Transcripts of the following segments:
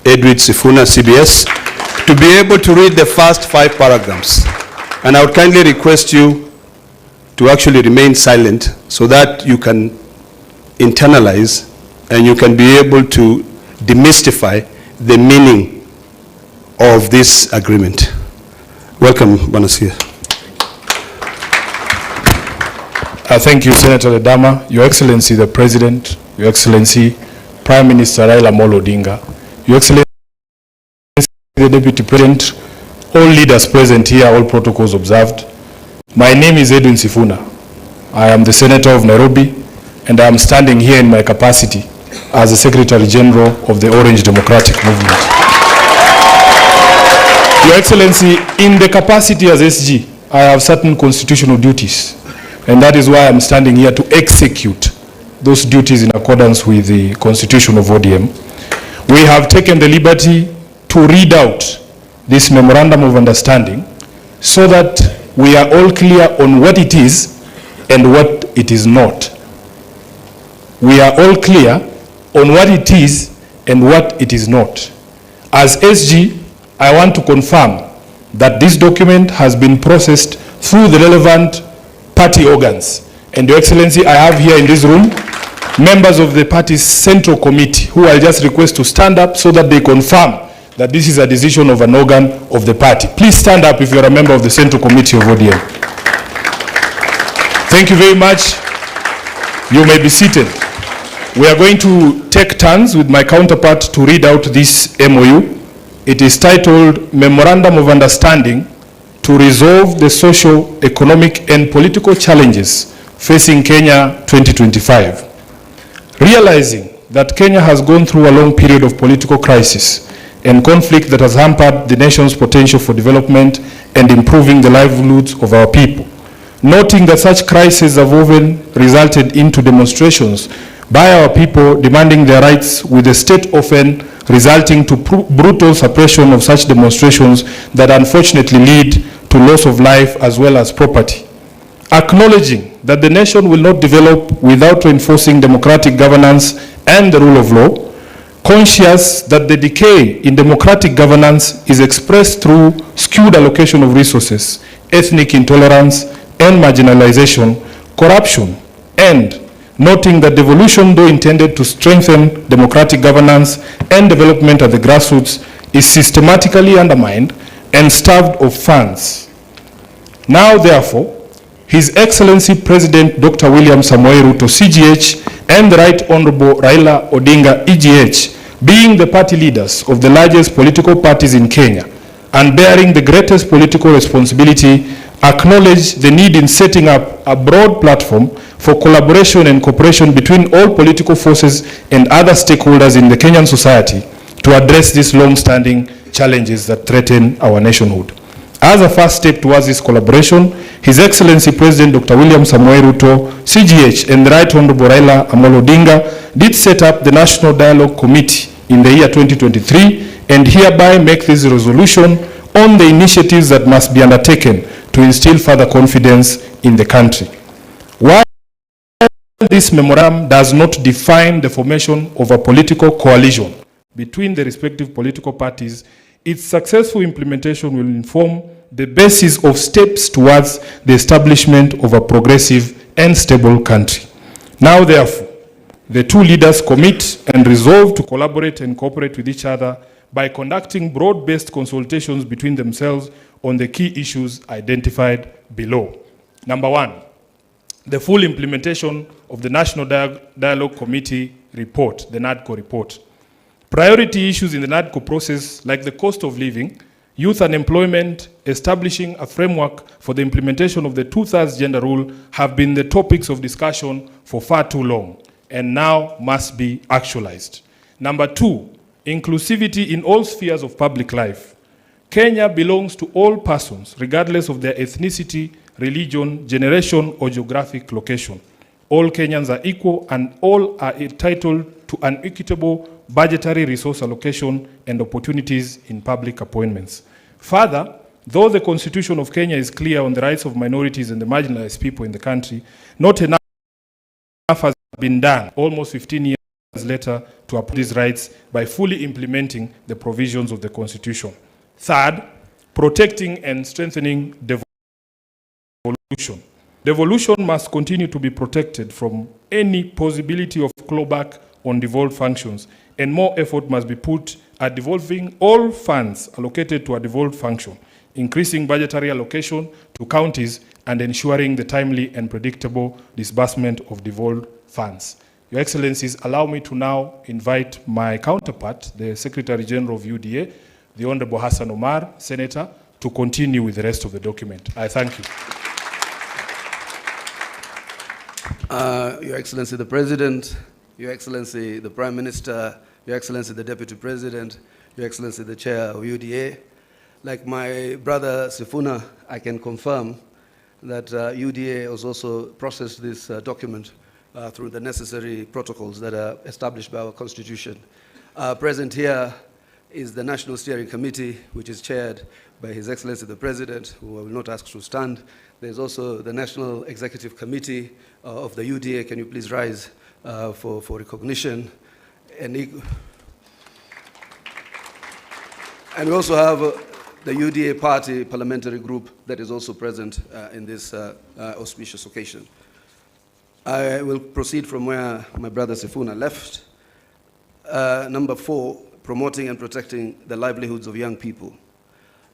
Edwin Sifuna, CBS, to be able to read the first 5 paragraphs. And I would kindly request you to actually remain silent so that you can internalize and you can be able to demystify the meaning of this agreement. Welcome, Banasia. Thank you, Senator Ledama, Your Excellency the President, Your Excellency Prime Minister Raila Odinga, Your Excellency the Deputy President, all leaders present here, all protocols observed. My name is Edwin Sifuna. I am the Senator of Nairobi, and I am standing here in my capacity as the Secretary General of the Orange Democratic Movement. Your Excellency, in the capacity as SG, I have certain constitutional duties, and that is why I'm standing here to execute those duties in accordance with the Constitution of ODM. We have taken the liberty to read out this Memorandum of Understanding so that we are all clear on what it is and what it is not. We are all clear on what it is and what it is not. As SG, I want to confirm that this document has been processed through the relevant party organs. And Your Excellency, I have here in this room members of the party's Central Committee who I'll just request to stand up so that they confirm that this is a decision of an organ of the party. Please stand up if you're a member of the Central Committee of ODM. Thank you very much. You may be seated. We are going to take turns with my counterpart to read out this MOU. It is titled Memorandum of Understanding to Resolve the Social, Economic and Political Challenges Facing Kenya 2025. Realizing that Kenya has gone through a long period of political crisis and conflict that has hampered the nation's potential for development and improving the livelihoods of our people. Noting that such crises have often resulted into demonstrations by our people demanding their rights, with the state often resulting to brutal suppression of such demonstrations that unfortunately lead to loss of life as well as property. Acknowledging that the nation will not develop without reinforcing democratic governance and the rule of law, conscious that the decay in democratic governance is expressed through skewed allocation of resources, ethnic intolerance and marginalization, corruption, and noting that devolution, though intended to strengthen democratic governance and development at the grassroots, is systematically undermined and starved of funds. Now, therefore, His Excellency President Dr. William Samoei Ruto, CGH, and the Right Honorable Raila Odinga, EGH, being the party leaders of the largest political parties in Kenya and bearing the greatest political responsibility, acknowledge the need in setting up a broad platform for collaboration and cooperation between all political forces and other stakeholders in the Kenyan society to address these long-standing challenges that threaten our nationhood. As a first step towards this collaboration, His Excellency President Dr. William Samoei Ruto, CGH, and the Right Honorable Raila Odinga did set up the National Dialogue Committee in the year 2023 and hereby make this resolution on the initiatives that must be undertaken to instill further confidence in the country. While this memorandum does not define the formation of a political coalition between the respective political parties, its successful implementation will inform the basis of steps towards the establishment of a progressive and stable country. Now, therefore, the two leaders commit and resolve to collaborate and cooperate with each other by conducting broad-based consultations between themselves on the key issues identified below. Number one, the full implementation of the National Dialogue Committee report, the NADCO report. Priority issues in the NADCO process, like the cost of living, youth unemployment, establishing a framework for the implementation of the 2/3 gender rule, have been the topics of discussion for far too long and now must be actualized. Number two, inclusivity in all spheres of public life. Kenya belongs to all persons, regardless of their ethnicity, religion, generation, or geographic location. All Kenyans are equal and all are entitled to an equitable budgetary resource allocation and opportunities in public appointments. Further, though the Constitution of Kenya is clear on the rights of minorities and the marginalized people in the country, not enough has been done almost 15 years letter to uphold these rights by fully implementing the provisions of the Constitution. Third, protecting and strengthening devolution. Devolution must continue to be protected from any possibility of clawback on devolved functions, and more effort must be put at devolving all funds allocated to a devolved function, increasing budgetary allocation to counties, and ensuring the timely and predictable disbursement of devolved funds. Your Excellencies, allow me to now invite my counterpart, the Secretary General of UDA, the Honorable Hassan Omar, Senator, to continue with the rest of the document. I thank you. Your Excellency the President, Your Excellency the Prime Minister, Your Excellency the Deputy President, Your Excellency the Chair of UDA. Like my brother Sifuna, I can confirm that UDA has also processed this document through the necessary protocols that are established by our Constitution. Present here is the National Steering Committee, which is chaired by His Excellency the President, who I will not ask to stand. There's also the National Executive Committee of the UDA. Can you please rise for recognition? And we also have the UDA Party Parliamentary Group that is also present in this auspicious occasion. I will proceed from where my brother Sifuna left. Number 4, promoting and protecting the livelihoods of young people.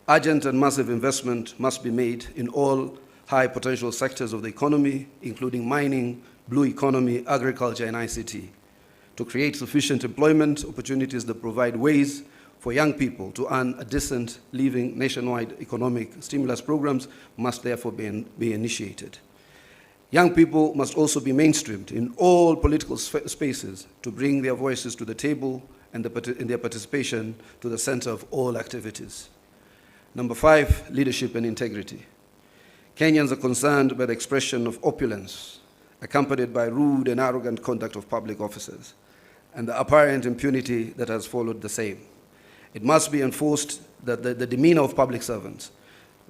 Urgent and massive investment must be made in all high potential sectors of the economy, including mining, blue economy, agriculture, and ICT, to create sufficient employment opportunities that provide ways for young people to earn a decent living. Nationwide economic stimulus programs must therefore be initiated. Young people must also be mainstreamed in all political spaces to bring their voices to the table and their participation to the center of all activities. Number 5, leadership and integrity. Kenyans are concerned by the expression of opulence, accompanied by rude and arrogant conduct of public officers, and the apparent impunity that has followed the same. It must be enforced that the demeanor of public servants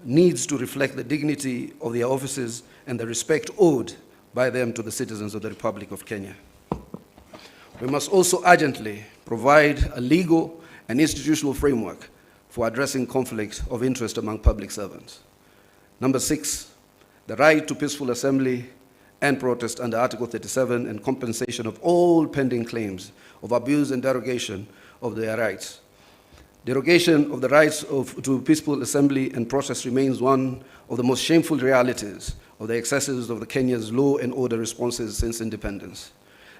needs to reflect the dignity of their offices and the respect owed by them to the citizens of the Republic of Kenya. We must also urgently provide a legal and institutional framework for addressing conflict of interest among public servants. Number 6, the right to peaceful assembly and protest under Article 37 and compensation of all pending claims of abuse and derogation of their rights. Derogation of the rights to peaceful assembly and protest remains one of the most shameful realities of the excesses of the Kenya's law and order responses since independence.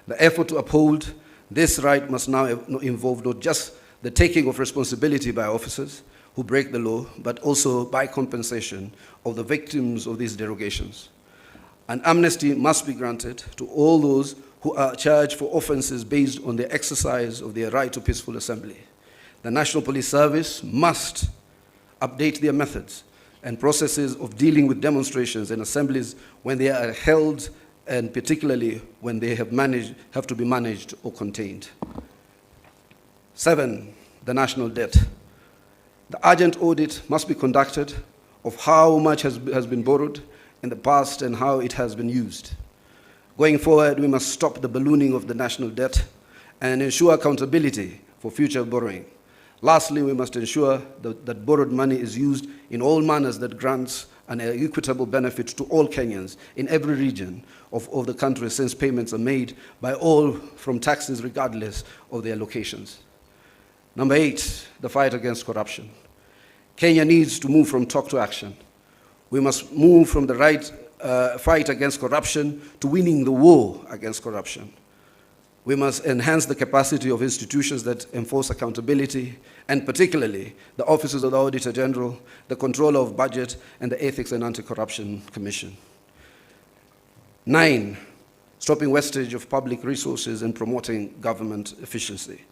The effort to uphold this right must now involve not just the taking of responsibility by officers who break the law, but also by compensation of the victims of these derogations. An amnesty must be granted to all those who are charged for offenses based on the exercise of their right to peaceful assembly. The National Police Service must update their methods and processes of dealing with demonstrations and assemblies when they are held, and particularly when they have to be managed or contained. 7, the national debt. The urgent audit must be conducted of how much has been borrowed in the past and how it has been used. Going forward, we must stop the ballooning of the national debt and ensure accountability for future borrowing. Lastly, we must ensure that borrowed money is used in all manners that grants an equitable benefit to all Kenyans in every region of the country, since payments are made by all from taxes regardless of their locations. Number 8, the fight against corruption. Kenya needs to move from talk to action. We must move from the fight against corruption to winning the war against corruption. We must enhance the capacity of institutions that enforce accountability, and particularly the offices of the Auditor General, the Controller of Budget, and the Ethics and Anti-Corruption Commission. 9, stopping wastage of public resources and promoting government efficiency.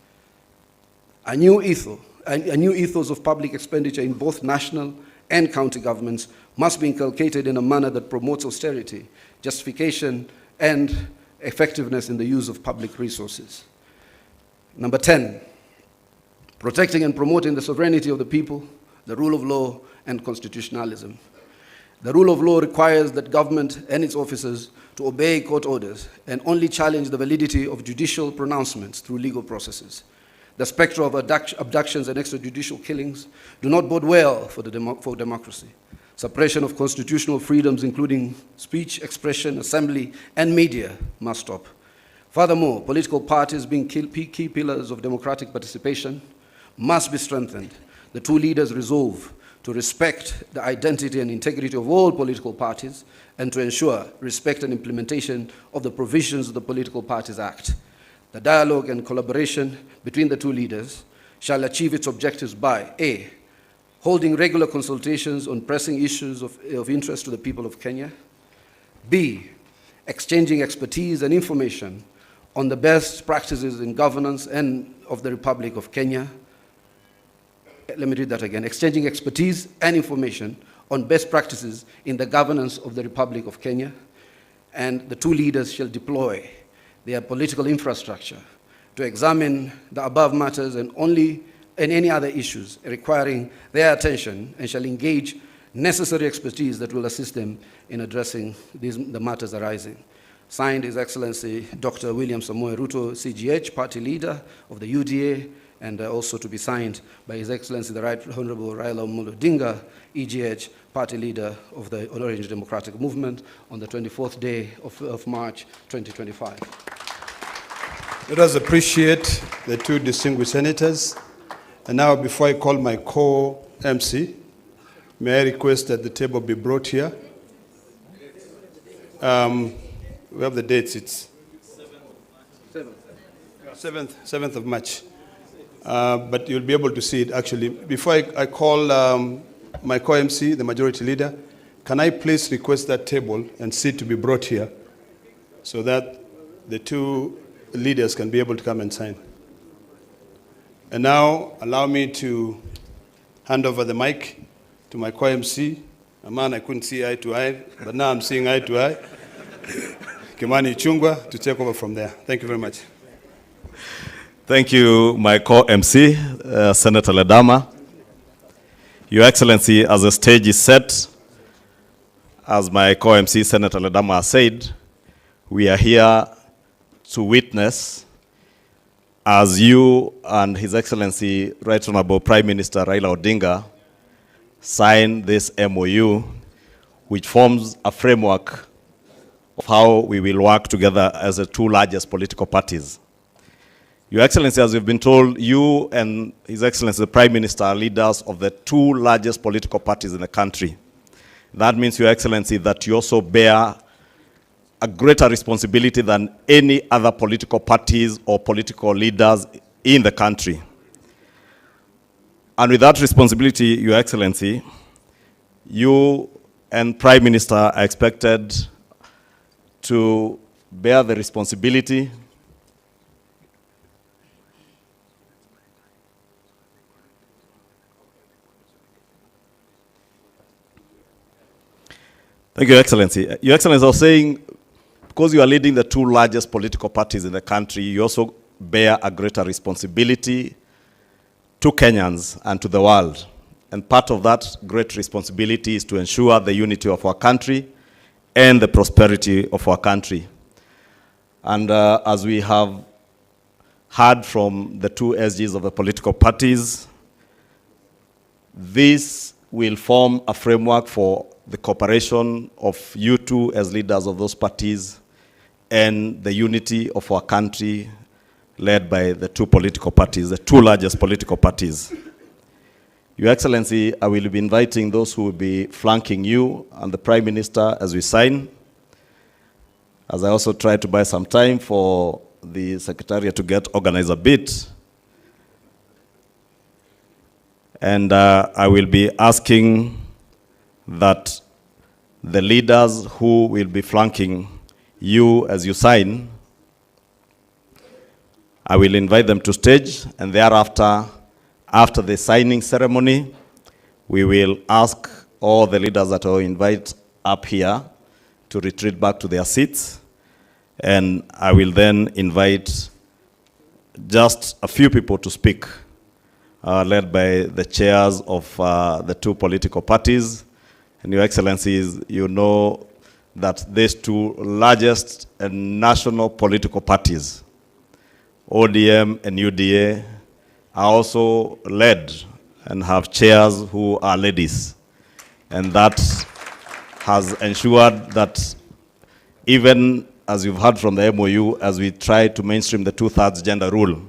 A new ethos of public expenditure in both national and county governments must be inculcated in a manner that promotes austerity, justification, and effectiveness in the use of public resources. Number 10, protecting and promoting the sovereignty of the people, the rule of law, and constitutionalism. The rule of law requires that government and its officers to obey court orders and only challenge the validity of judicial pronouncements through legal processes. The specter of abductions and extrajudicial killings do not bode well for democracy. Suppression of constitutional freedoms, including speech, expression, assembly, and media, must stop. Furthermore, political parties, being key pillars of democratic participation, must be strengthened. The two leaders resolve to respect the identity and integrity of all political parties and to ensure respect and implementation of the provisions of the Political Parties Act. The dialogue and collaboration between the two leaders shall achieve its objectives by A, holding regular consultations on pressing issues of interest to the people of Kenya, B, exchanging expertise and information on the best practices in governance and of the Republic of Kenya. Let me read that again. Exchanging expertise and information on best practices in the governance of the Republic of Kenya. And the two leaders shall deploy their political infrastructure to examine the above matters and any other issues requiring their attention, and shall engage necessary expertise that will assist them in addressing the matters arising. Signed, His Excellency Dr. William Samoei Ruto, CGH, Party Leader of the UDA, and also to be signed by His Excellency the Right Honorable Raila Odinga, EGH, Party Leader of the Orange Democratic Movement, on the 24th day of March 2025. Let us appreciate the two distinguished senators. And now, before I call my co-MC, may I request that the table be brought here? We have the dates. It's 7th of March. But you'll be able to see it actually. Before I call my co-MC, the majority leader, can I please request that table and seat to be brought here so that the two leaders can be able to come and sign? And now, allow me to hand over the mic to my co-MC, a man I couldn't see eye to eye, but now I'm seeing eye to eye, Kimani Ichung'wah, to take over from there. Thank you very much. Thank you, my co-MC, Senator Ledama. Your Excellency, as the stage is set, as my co-MC, Senator Ledama, said, we are here to witness as you and His Excellency, Right Honorable Prime Minister Raila Odinga, sign this MOU, which forms a framework of how we will work together as the two largest political parties. Your Excellency, as we've been told, you and His Excellency, the Prime Minister, are leaders of the two largest political parties in the country. That means, Your Excellency, that you also bear a greater responsibility than any other political parties or political leaders in the country. And with that responsibility, Your Excellency, you and Prime Minister are expected to bear the responsibility Thank you, Your Excellency. Your Excellency, I was saying, because you are leading the two largest political parties in the country, you also bear a greater responsibility to Kenyans and to the world. And part of that great responsibility is to ensure the unity of our country and the prosperity of our country. And as we have heard from the two SGs of the political parties, this will form a framework for the cooperation of you two as leaders of those parties and the unity of our country led by the two political parties, the two largest political parties. Your Excellency, I will be inviting those who will be flanking you and the Prime Minister as we sign, as I also try to buy some time for the Secretariat to get organized a bit. And I will be asking that the leaders who will be flanking you as you sign, I will invite them to stage, and thereafter, after the signing ceremony, we will ask all the leaders that I invite up here to retreat back to their seats, and I will then invite just a few people to speak, led by the chairs of the two political parties, And Your Excellencies, you know that these two largest national political parties, ODM and UDA, are also led and have chairs who are ladies. And that has ensured that even as you've heard from the MOU, as we try to mainstream the two-thirds gender rule,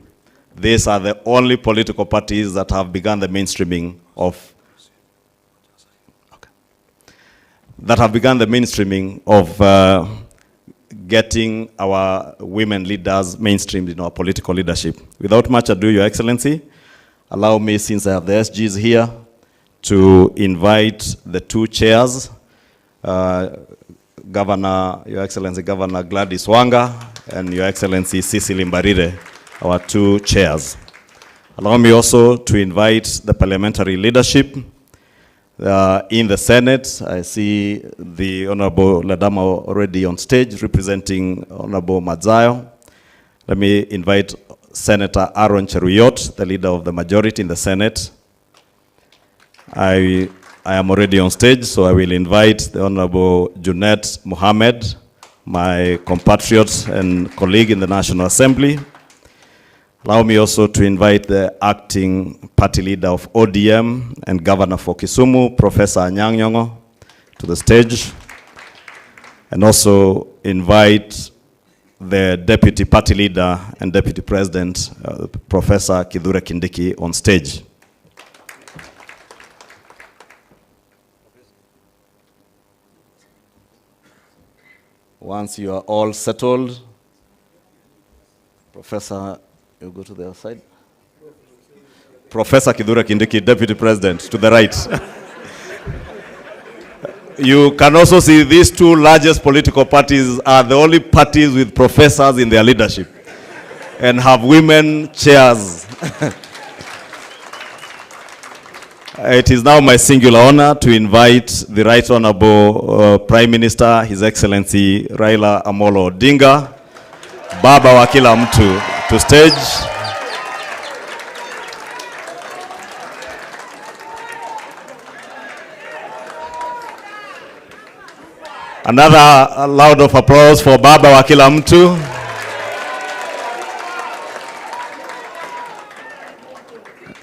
these are the only political parties that have begun the mainstreaming of getting our women leaders mainstreamed in our political leadership. Without much ado, Your Excellency, allow me, since I have the SGs here, to invite the two chairs, Governor, Your Excellency, Governor Gladys Wanga, and Your Excellency Cecily Mbarire, our two chairs. Allow me also to invite the parliamentary leadership. In the Senate, I see the Honorable Ledama already on stage, representing Honorable Madzayo. Let me invite Senator Aaron Cheruyot, the leader of the majority in the Senate. I am already on stage, so I will invite the Honorable Junet Mohammed, my compatriot and colleague in the National Assembly. Allow me also to invite the acting party leader of ODM and governor for Kisumu, Professor Anyang' Nyong'o, to the stage. And also invite the deputy party leader and deputy president, Professor Kithure Kindiki, on stage. Once you are all settled, Professor, you go to the other side. Professor Kithure Kindiki, Deputy President, to the right. You can also see these two largest political parties are the only parties with professors in their leadership and have women chairs. It is now my singular honor to invite the Right Honorable Prime Minister, His Excellency Raila Amolo Odinga, Baba wa kila mtu, to stage. Another loud of applause for Baba wa kila mtu.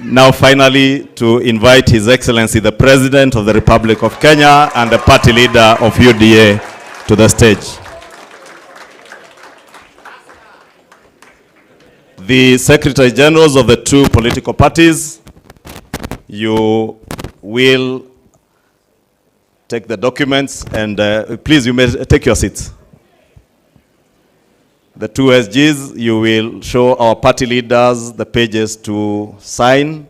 Now finally to invite His Excellency the President of the Republic of Kenya and the party leader of UDA to the stage. The Secretary Generals of the two political parties, you will take the documents and please, you may take your seats. The two SGs, you will show our party leaders the pages to sign.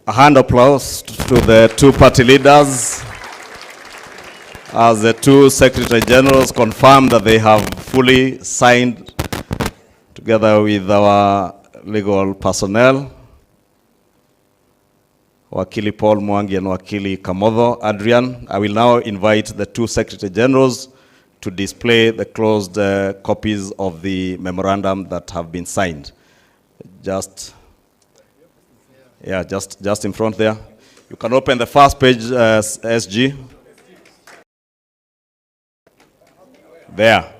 A hand applause to the two party leaders as the two Secretary Generals confirm that they have fully signed together with our legal personnel, Wakili Paul Mwangi and Wakili Kamodho Adrian. I will now invite the two Secretary Generals to display the closed copies of the memorandum that have been signed. Just in front there. You can open the first page, SG. There.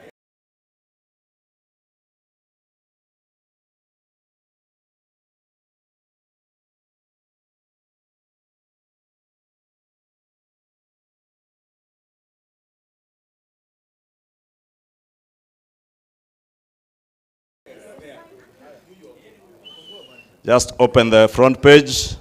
Just open the front page.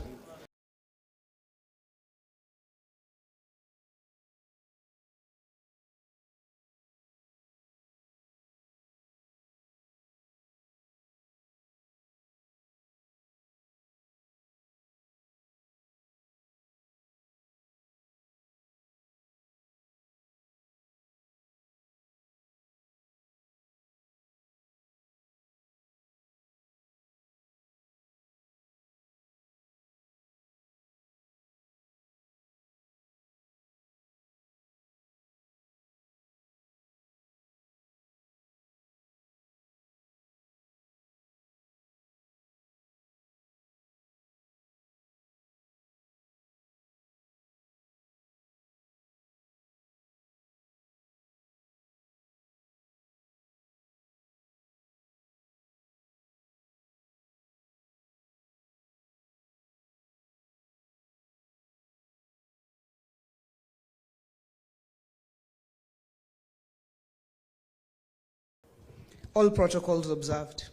All protocols observed.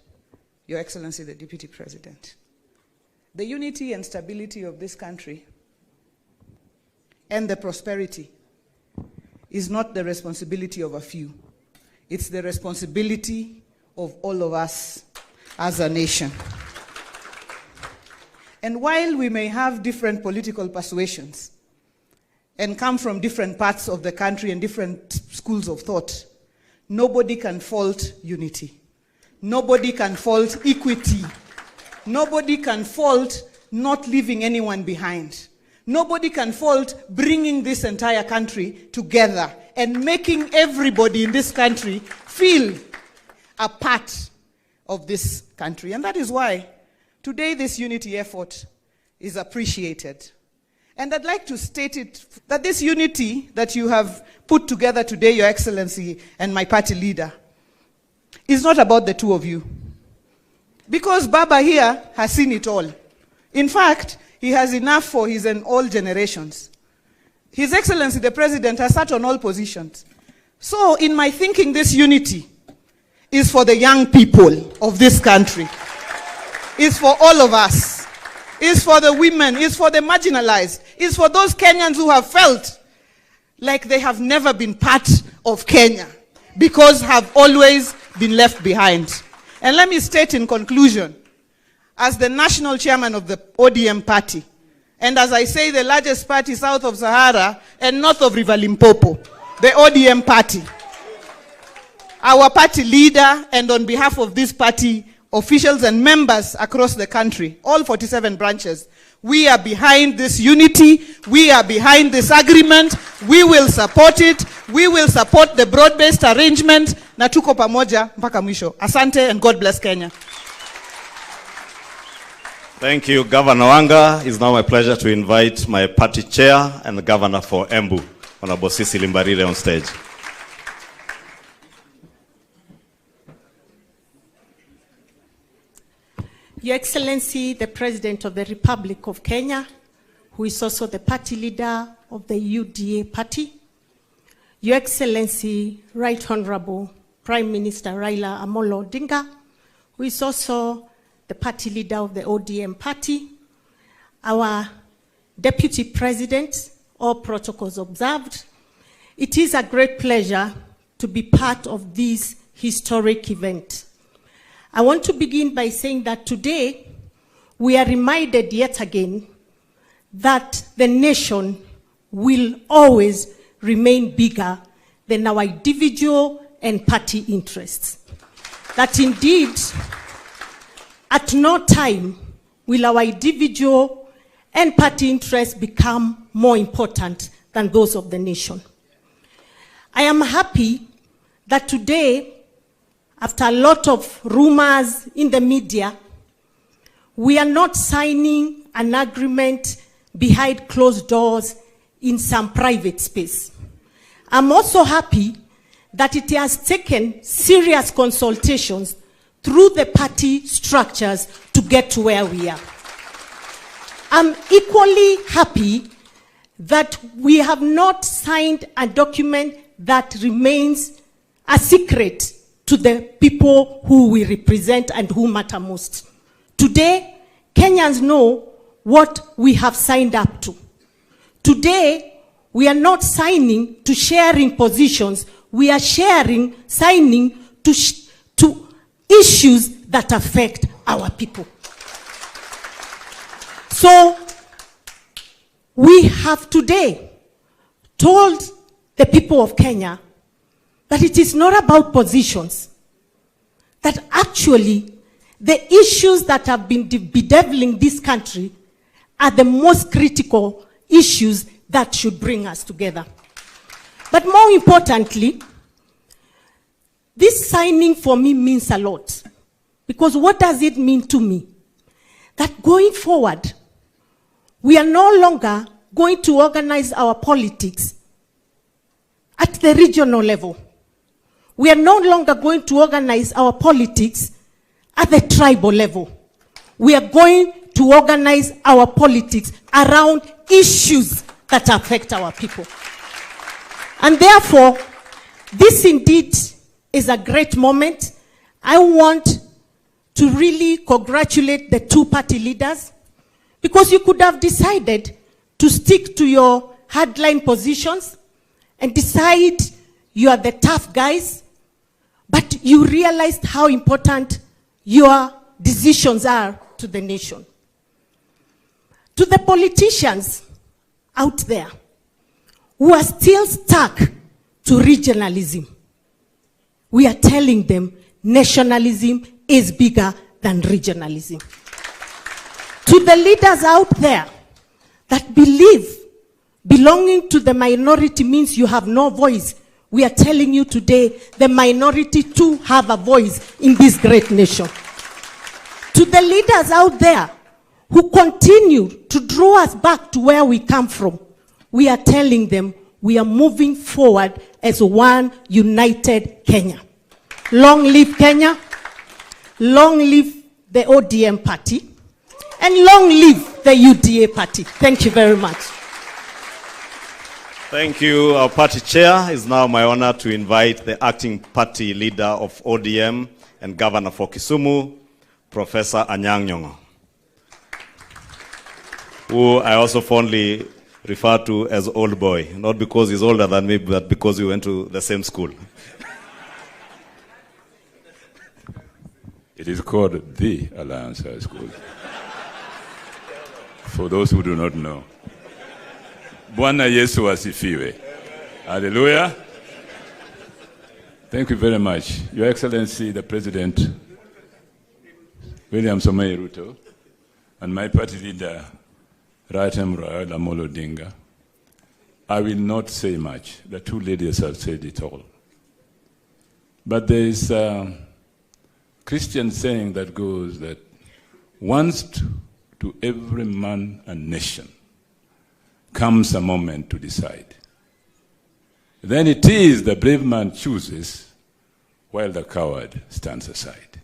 Your Excellency, the Deputy President. The unity and stability of this country and the prosperity is not the responsibility of a few. It's the responsibility of all of us as a nation. And while we may have different political persuasions and come from different parts of the country and different schools of thought, nobody can fault unity. Nobody can fault equity. Nobody can fault not leaving anyone behind. Nobody can fault bringing this entire country together and making everybody in this country feel a part of this country. And that is why today this unity effort is appreciated. And I'd like to state it, that this unity that you have put together today, Your Excellency and my party leader, is not about the two of you. Because Baba here has seen it all. In fact, he has enough for his and all generations. His Excellency, the President, has sat on all positions. So, in my thinking, this unity is for the young people of this country. It's for all of us. It's for the women. It's for the marginalized. It's for those Kenyans who have felt like they have never been part of Kenya because have always been left behind. And let me state in conclusion, as the national chairman of the ODM party, and as I say, the largest party south of Sahara and north of River Limpopo, the ODM party, our party leader, and on behalf of this party, officials and members across the country, all 47 branches, we are behind this unity, we are behind this agreement, we will support it, we will support the broad-based arrangement, na tuko pamoja mpaka mwisho. Asante and God bless Kenya. Thank you, Governor Wanga. It's now my pleasure to invite my party chair and the governor for Embu, Honorable Sisi Limbarire, on stage. Your Excellency, the President of the Republic of Kenya, who is also the party leader of the UDA party, Your Excellency, Right Honorable Prime Minister Raila Odinga, who is also the party leader of the ODM party, our Deputy President, all protocols observed. It is a great pleasure to be part of this historic event. I want to begin by saying that today we are reminded yet again that the nation will always remain bigger than our individual and party interests. That indeed, at no time will our individual and party interests become more important than those of the nation. I am happy that today, after a lot of rumors in the media, we are not signing an agreement behind closed doors in some private space. I'm also happy that it has taken serious consultations through the party structures to get to where we are. I'm equally happy that we have not signed a document that remains a secret to the people who we represent and who matter most. Today, Kenyans know what we have signed up to. Today, we are not signing to sharing positions. We are signing to issues that affect our people. So, we have today told the people of Kenya that it is not about positions, that actually the issues that have been bedeviling this country are the most critical issues that should bring us together. But more importantly, this signing for me means a lot. Because what does it mean to me? That going forward, we are no longer going to organize our politics at the regional level. We are no longer going to organize our politics at the tribal level. We are going to organize our politics around issues that affect our people. And therefore, this indeed is a great moment. I want to really congratulate the two party leaders, because you could have decided to stick to your hardline positions and decide you are the tough guys, but you realized how important your decisions are to the nation. To the politicians out there who are still stuck to regionalism, we are telling them nationalism is bigger than regionalism. To the leaders out there that believe belonging to the minority means you have no voice, we are telling you today the minority too have a voice in this great nation. To the leaders out there who continue to draw us back to where we come from, we are telling them we are moving forward as one united Kenya. Long live Kenya, long live the ODM party, and long live the UDA party. Thank you very much. Thank you, our party chair. It's now my honor to invite the acting party leader of ODM and governor for Kisumu, Professor Anyang' Nyong'o, who I also fondly refer to as old boy, not because he's older than me, but because we went to the same school. It is called the Alliance High School. For those who do not know. Bwana Yesu asifiwe. Hallelujah. Thank you very much. Your Excellency, the President, William Samoei Ruto, and my party leader, Raila Odinga. I will not say much. The two ladies have said it all. But there is a Christian saying that goes that once to every man and nation comes a moment to decide. Then it is the brave man chooses while the coward stands aside.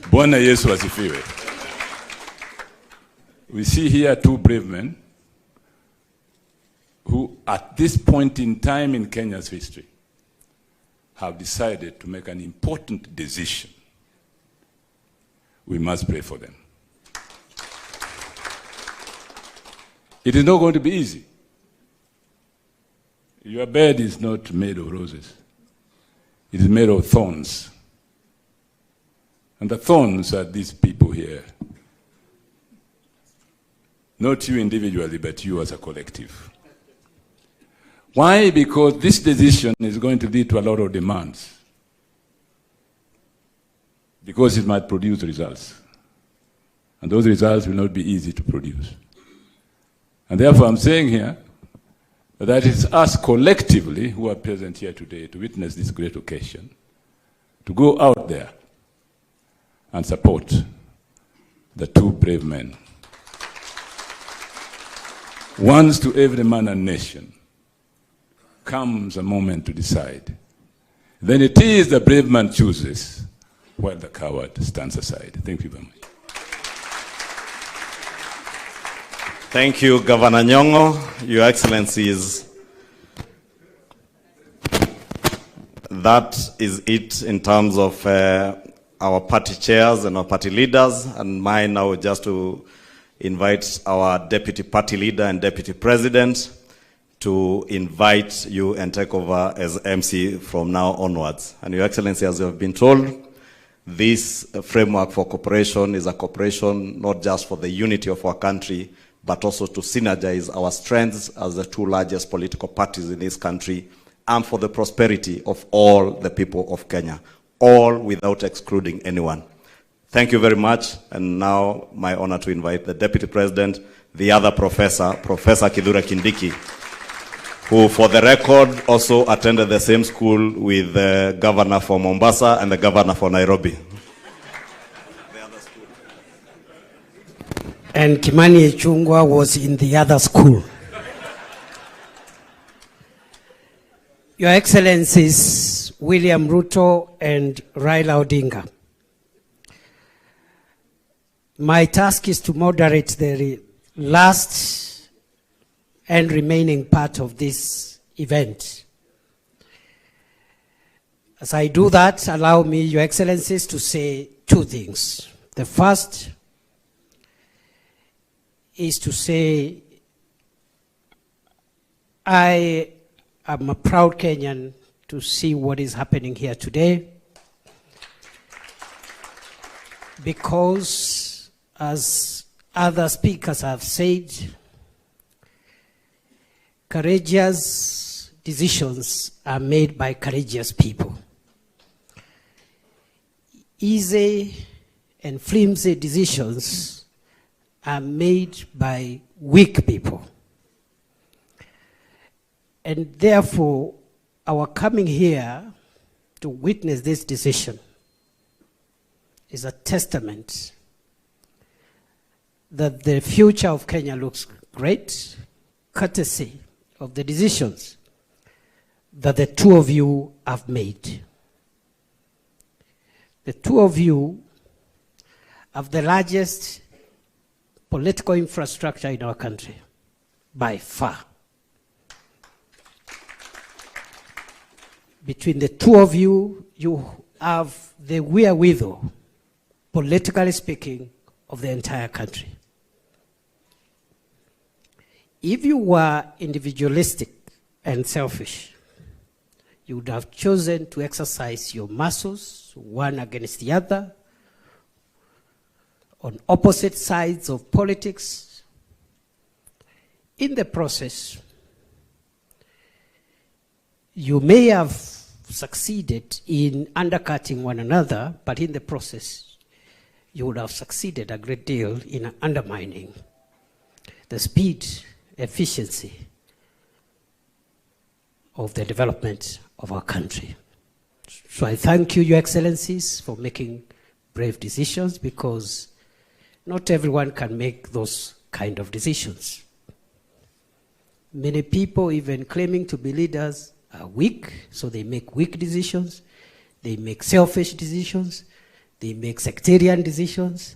Bwana Yesu asifiwe. We see here two brave men who at this point in time in Kenya's history have decided to make an important decision. We must pray for them. It is not going to be easy. Your bed is not made of roses. It is made of thorns. And the thorns are these people here. Not you individually, but you as a collective. Why? Because this decision is going to lead to a lot of demands. Because it might produce results. And those results will not be easy to produce. And therefore I'm saying here that it's us collectively who are present here today to witness this great occasion, to go out there and support the two brave men. Once to every man and nation comes a moment to decide. Then it is the brave man chooses, while the coward stands aside. Thank you very much. Thank you, Governor Nyong'o, Your Excellencies. That is it in terms of our party chairs and our party leaders, and mine now just to invite our deputy party leader and deputy president to invite you and take over as MC from now onwards. And Your Excellency, as you have been told, this framework for cooperation is a cooperation not just for the unity of our country, but also to synergize our strengths as the two largest political parties in this country, and for the prosperity of all the people of Kenya, all without excluding anyone. Thank you very much, and now my honor to invite the Deputy President, the other professor, Professor Kithure Kindiki, who for the record also attended the same school with the governor for Mombasa and the governor for Nairobi. And Kimani Ichung'wah was in the other school. Your Excellencies, William Ruto and Raila Odinga, my task is to moderate the last and remaining part of this event. As I do that, allow me, Your Excellencies, to say two things. The first is to say I am a proud Kenyan to see what is happening here today, because as other speakers have said, courageous decisions are made by courageous people. Easy and flimsy decisions are made by weak people. And therefore, our coming here to witness this decision is a testament that the future of Kenya looks great, courtesy of the decisions that the two of you have made. The two of you have the largest political infrastructure in our country, by far. Between the two of you, you have the wherewithal, politically speaking, of the entire country. If you were individualistic and selfish, you would have chosen to exercise your muscles, one against the other, on opposite sides of politics. In the process, you may have succeeded in undercutting one another, but in the process, you would have succeeded a great deal in undermining the speed, efficiency of the development of our country. So I thank you, Your Excellencies, for making brave decisions, because not everyone can make those kind of decisions. Many people, even claiming to be leaders, are weak, so they make weak decisions. They make selfish decisions. They make sectarian decisions.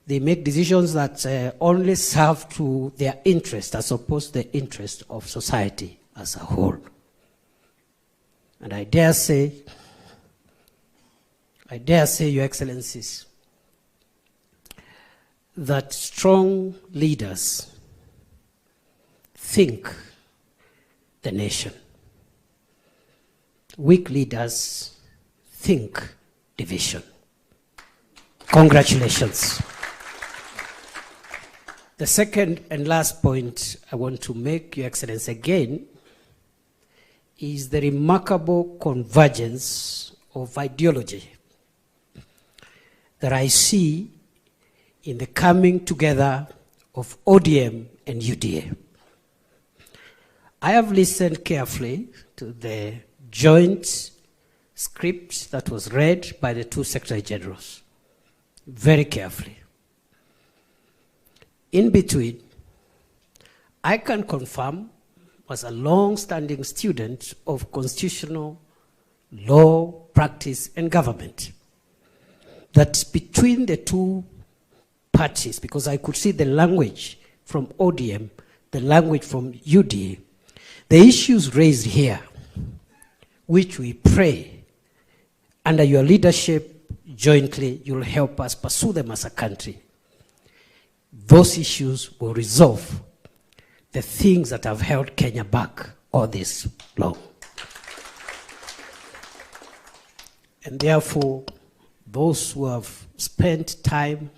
They make decisions that only serve to their interest as opposed to the interest of society as a whole. And I dare say, Your Excellencies, that strong leaders think the nation. Weak leaders think division. Congratulations. The second and last point I want to make, Your Excellency, again, is the remarkable convergence of ideology that I see in the coming together of ODM and UDA. I have listened carefully to the joint script that was read by the two Secretary Generals, very carefully. In between, I can confirm, as a long-standing student of constitutional law, practice, and government, that between the two parties, because I could see the language from ODM, the language from UDA, the issues raised here, which we pray, under your leadership, jointly, you'll help us pursue them as a country. Those issues will resolve the things that have held Kenya back all this long. And therefore, those who have spent time,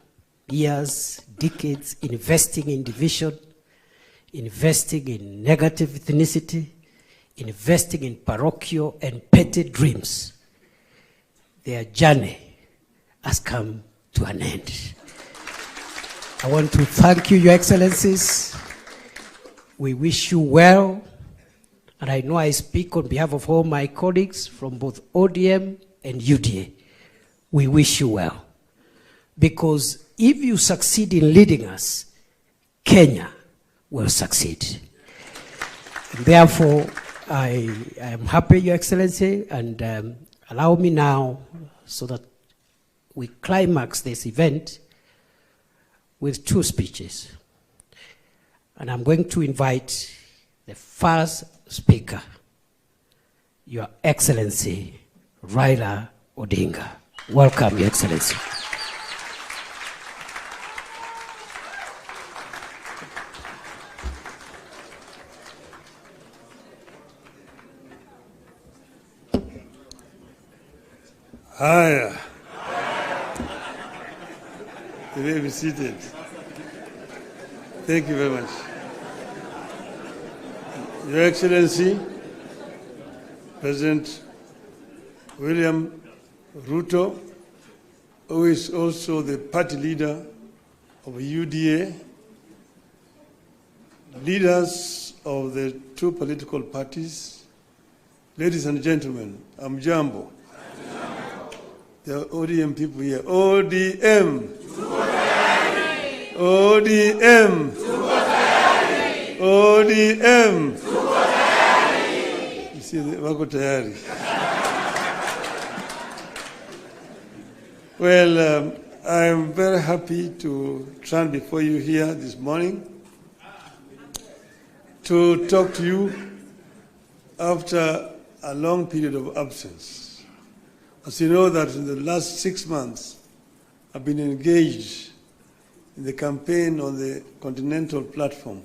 years, decades investing in division, investing in negative ethnicity, investing in parochial and petty dreams, their journey has come to an end. I want to thank you, Your Excellencies. We wish you well, and I know I speak on behalf of all my colleagues from both ODM and UDA. We wish you well, because if you succeed in leading us, Kenya will succeed. And therefore, I am happy, Your Excellency, and allow me now, so that we climax this event with two speeches. And I'm going to invite the first speaker, Your Excellency, Raila Odinga. Welcome, Your Excellency. Hiya. You may be seated. Thank you very much. Your Excellency, President William Ruto, who is also the party leader of UDA, leaders of the two political parties, ladies and gentlemen, Amjambo. There are ODM people here. ODM. ODM. ODM. You see, wako tayari. Well, I'm very happy to stand before you here this morning to talk to you after a long period of absence. As you know, that in the last 6 months, I've been engaged in the campaign on the continental platform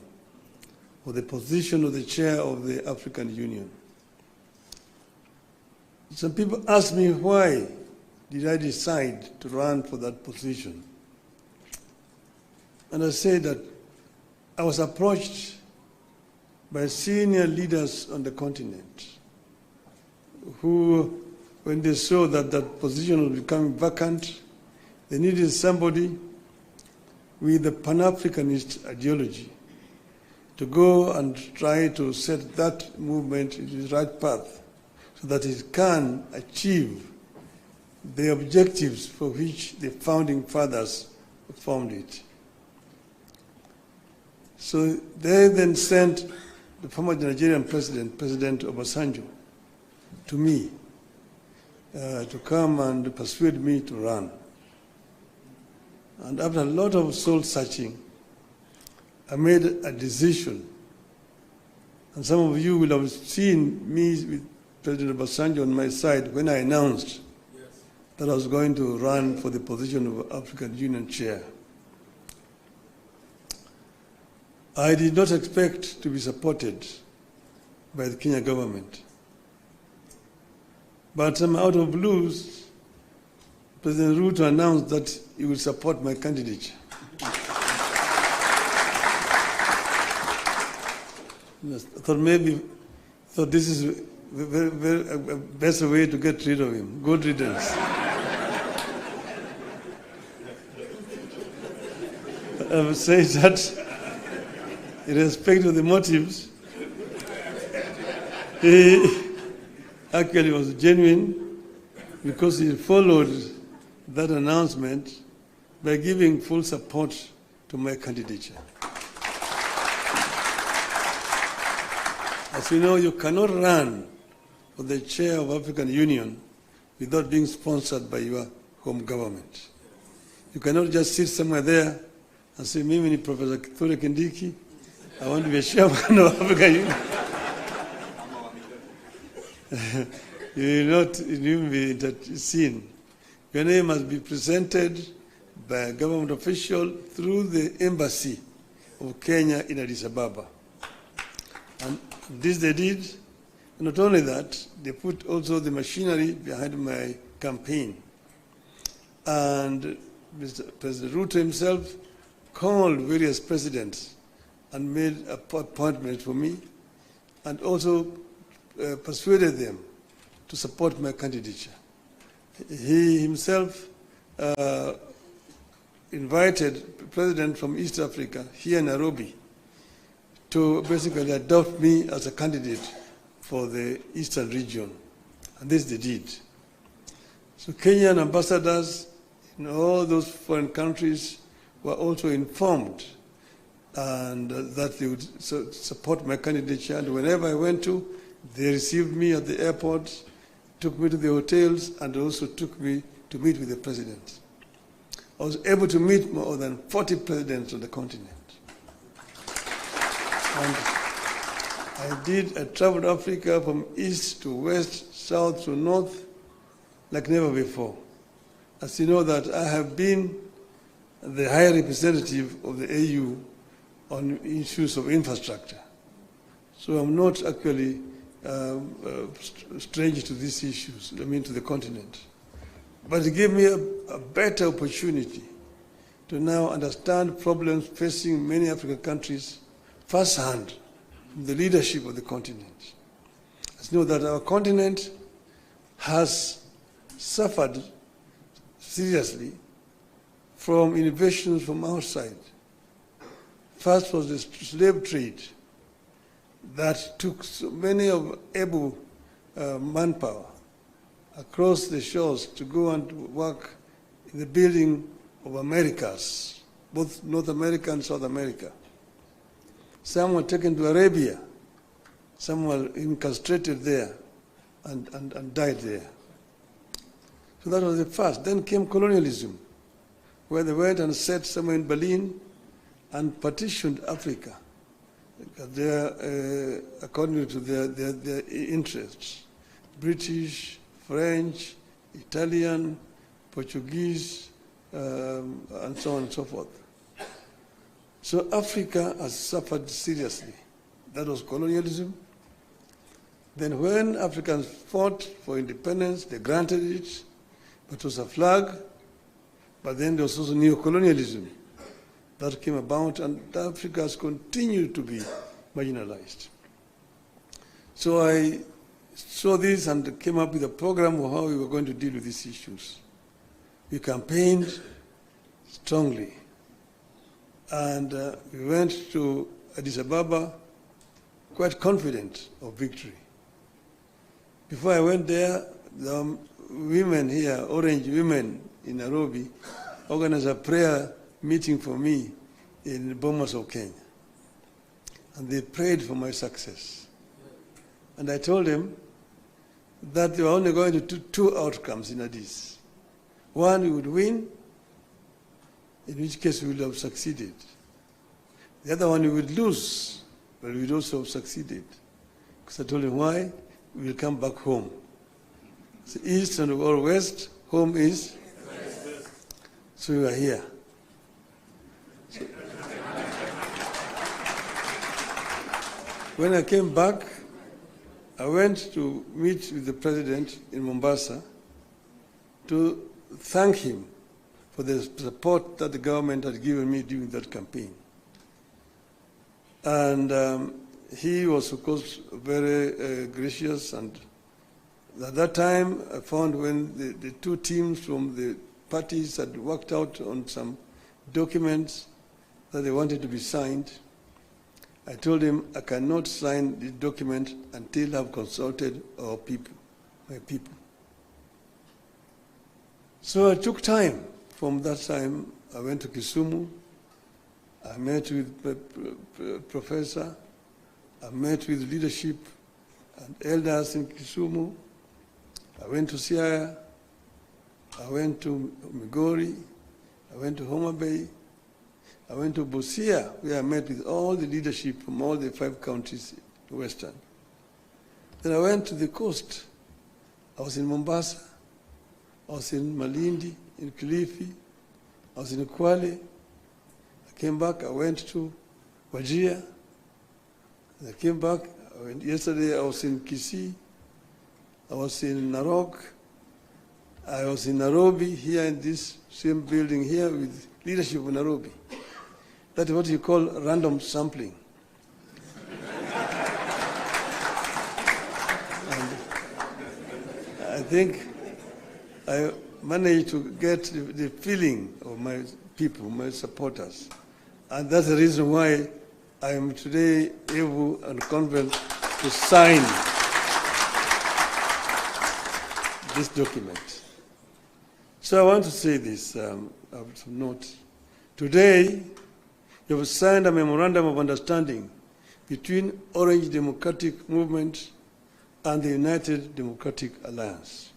for the position of the chair of the African Union. Some people ask me, why did I decide to run for that position? And I say that I was approached by senior leaders on the continent who, when they saw that that position was becoming vacant, they needed somebody with a Pan-Africanist ideology to go and try to set that movement into the right path so that it can achieve the objectives for which the founding fathers formed it. So they then sent the former Nigerian president, President Obasanjo, to me to come and persuade me to run. And after a lot of soul searching, I made a decision. And some of you will have seen me with President Obasanjo on my side when I announced that I was going to run for the position of African Union chair. I did not expect to be supported by the Kenya government. But out of blues, President Ruto announced that he would support my candidature. I thought this is a better way to get rid of him. Good riddance. I would say that, in respect of the motives, he actually was genuine because he followed that announcement by giving full support to my candidature. As you know, you cannot run for the chair of African Union without being sponsored by your home government. You cannot just sit somewhere there and say, Mimi ni Professor Kithure Kindiki, I want to be a chairman of African Union. You will not even be seen. Your name must be presented by a government official through the embassy of Kenya in Addis Ababa. And this they did. And not only that, they put also the machinery behind my campaign. And Mr. President Ruto himself called various presidents and made appointments for me, and also persuaded them to support my candidature. He himself invited a president from East Africa, here in Nairobi, to basically adopt me as a candidate for the Eastern region. And this they did. So Kenyan ambassadors in all those foreign countries were also informed and that they would support my candidature. And whenever I went to, they received me at the airport, took me to the hotels, and also took me to meet with the president. I was able to meet more than 40 presidents on the continent. And I traveled Africa from east to west, south to north, like never before. As you know that I have been the high representative of the AU on issues of infrastructure. So I'm not actually strange to these issues, to the continent. But it gave me a better opportunity to now understand problems facing many African countries firsthand from the leadership of the continent. As you know that our continent has suffered seriously from innovations from outside. First was the slave trade that took so many of able manpower across the shores to go and work in the building of Americas, both North America and South America. Some were taken to Arabia, some were incarcerated there and died there. So that was the first. Then came colonialism, where they went and set somewhere in Berlin and partitioned Africa according to their interests. British, French, Italian, Portuguese, and so on and so forth. So Africa has suffered seriously. That was colonialism. Then when Africans fought for independence, they granted it, but it was a flag. But then there was also neo-colonialism that came about, and Africa has continued to be marginalized. So I saw this and came up with a program of how we were going to deal with these issues. We campaigned strongly, and we went to Addis Ababa quite confident of victory. Before I went there, the women here, Orange women in Nairobi, organized a prayer meeting for me in Bomas of Kenya. And they prayed for my success. And I told them that they were only going to do two outcomes in Addis. One, we would win, in which case we would have succeeded. The other one, we would lose, but we would also have succeeded. Because I told them why, we will come back home. So east and or west, home is? So we are here. So when I came back, I went to meet with the president in Mombasa to thank him for the support that the government had given me during that campaign. And he was, of course, very gracious, and at that time, I found when the two teams from the parties had worked out on some documents that they wanted to be signed, I told him I cannot sign the document until I've consulted our people, my people. So I took time. From that time, I went to Kisumu. I met with the professor. I met with leadership and elders in Kisumu. I went to Siaya. I went to Migori. I went to Homa Bay. I went to Busia, where I met with all the leadership from all the 5 counties in Western. Then I went to the coast. I was in Mombasa. I was in Malindi, in Kilifi. I was in Kwale. I came back. I went to Wajir. I came back. Yesterday I was in Kisii. I was in Narok. I was in Nairobi, here in this same building here with leadership of Nairobi. That is what you call random sampling. And I think I managed to get the feeling of my people, my supporters. And that's the reason why I am today able and confident to sign this document. So I want to say this, of note. Today, you have signed a memorandum of understanding between Orange Democratic Movement and the United Democratic Alliance.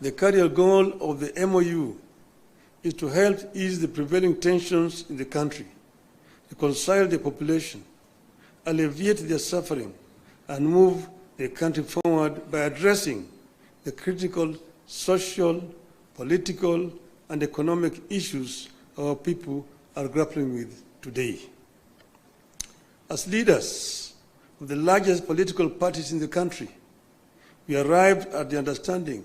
The carrier goal of the MOU is to help ease the prevailing tensions in the country, reconcile the population, alleviate their suffering, and move the country forward by addressing the critical social, political, and economic issues our people are grappling with today. As leaders of the largest political parties in the country, we arrived at the understanding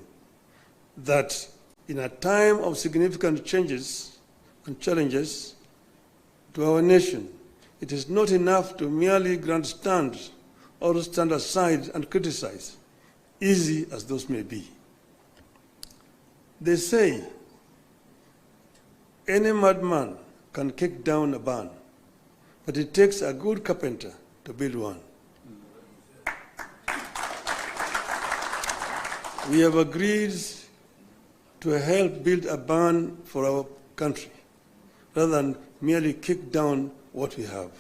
that in a time of significant changes and challenges to our nation, it is not enough to merely grandstand or stand aside and criticize, easy as those may be. They say, any madman can kick down a barn, but it takes a good carpenter to build one. We have agreed to help build a barn for our country, rather than merely kick down what we have.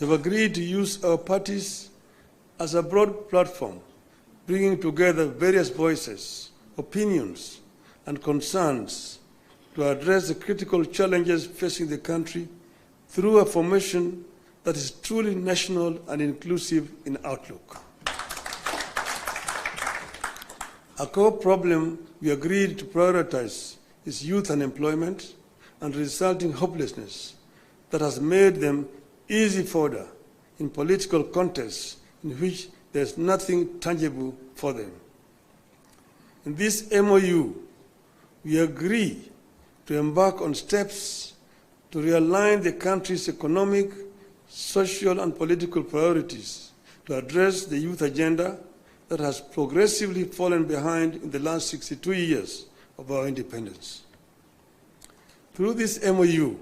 We have agreed to use our parties as a broad platform, bringing together various voices, opinions, and concerns to address the critical challenges facing the country through a formation that is truly national and inclusive in outlook. A core problem we agreed to prioritize is youth unemployment and resulting hopelessness that has made them easy fodder in political contests in which there is nothing tangible for them. In this MOU, we agree to embark on steps to realign the country's economic, social, and political priorities to address the youth agenda that has progressively fallen behind in the last 62 years of our independence. Through this MOU,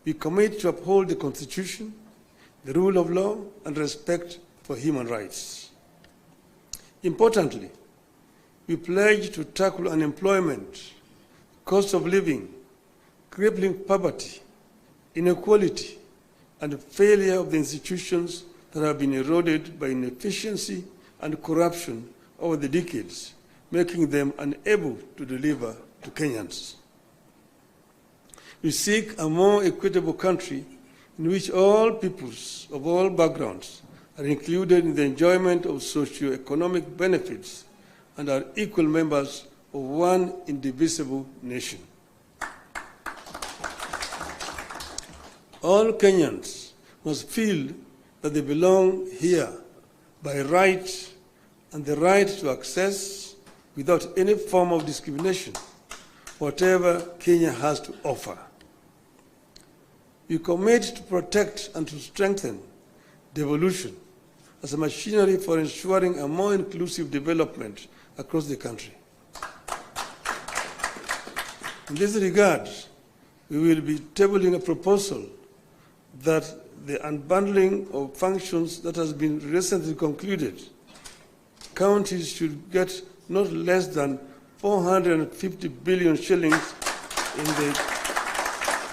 we commit to uphold the Constitution, the rule of law, and respect for human rights. Importantly, we pledge to tackle unemployment, cost of living, crippling poverty, inequality, and failure of the institutions that have been eroded by inefficiency and corruption over the decades, making them unable to deliver to Kenyans. We seek a more equitable country in which all peoples of all backgrounds are included in the enjoyment of socio-economic benefits and are equal members of one indivisible nation. All Kenyans must feel that they belong here by right and the right to access, without any form of discrimination, whatever Kenya has to offer. We commit to protect and to strengthen devolution as a machinery for ensuring a more inclusive development across the country. In this regard, we will be tabling a proposal that the unbundling of functions that has been recently concluded, counties should get not less than 450 billion shillings in the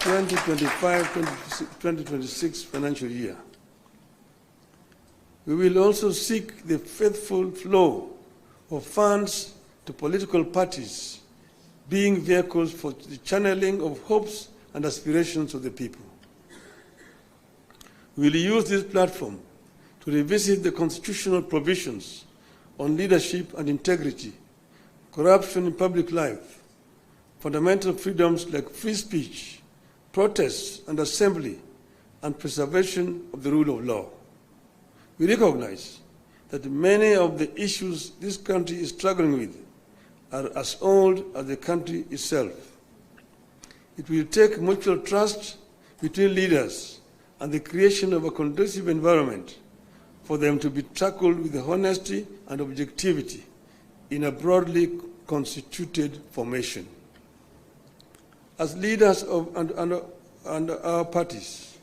2025-2026 financial year. We will also seek the faithful flow of funds to political parties, being vehicles for the channeling of hopes and aspirations of the people. We will use this platform to revisit the constitutional provisions on leadership and integrity, corruption in public life, fundamental freedoms like free speech, protests and assembly, and preservation of the rule of law. We recognize that many of the issues this country is struggling with are as old as the country itself. It will take mutual trust between leaders and the creation of a conducive environment for them to be tackled with honesty and objectivity in a broadly constituted formation. As leaders of our parties,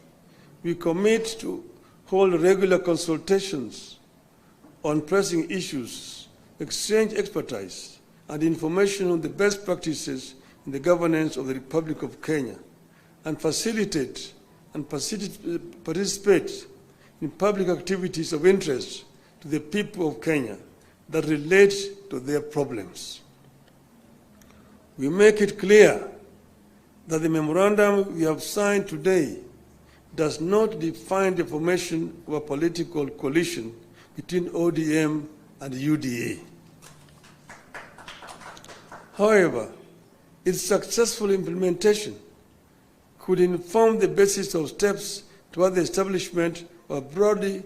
we commit to hold regular consultations on pressing issues, exchange expertise and information on the best practices in the governance of the Republic of Kenya, and facilitate and participate in public activities of interest to the people of Kenya that relate to their problems. We make it clear that the memorandum we have signed today does not define the formation of a political coalition between ODM and UDA. However, its successful implementation could inform the basis of steps toward the establishment of a broadly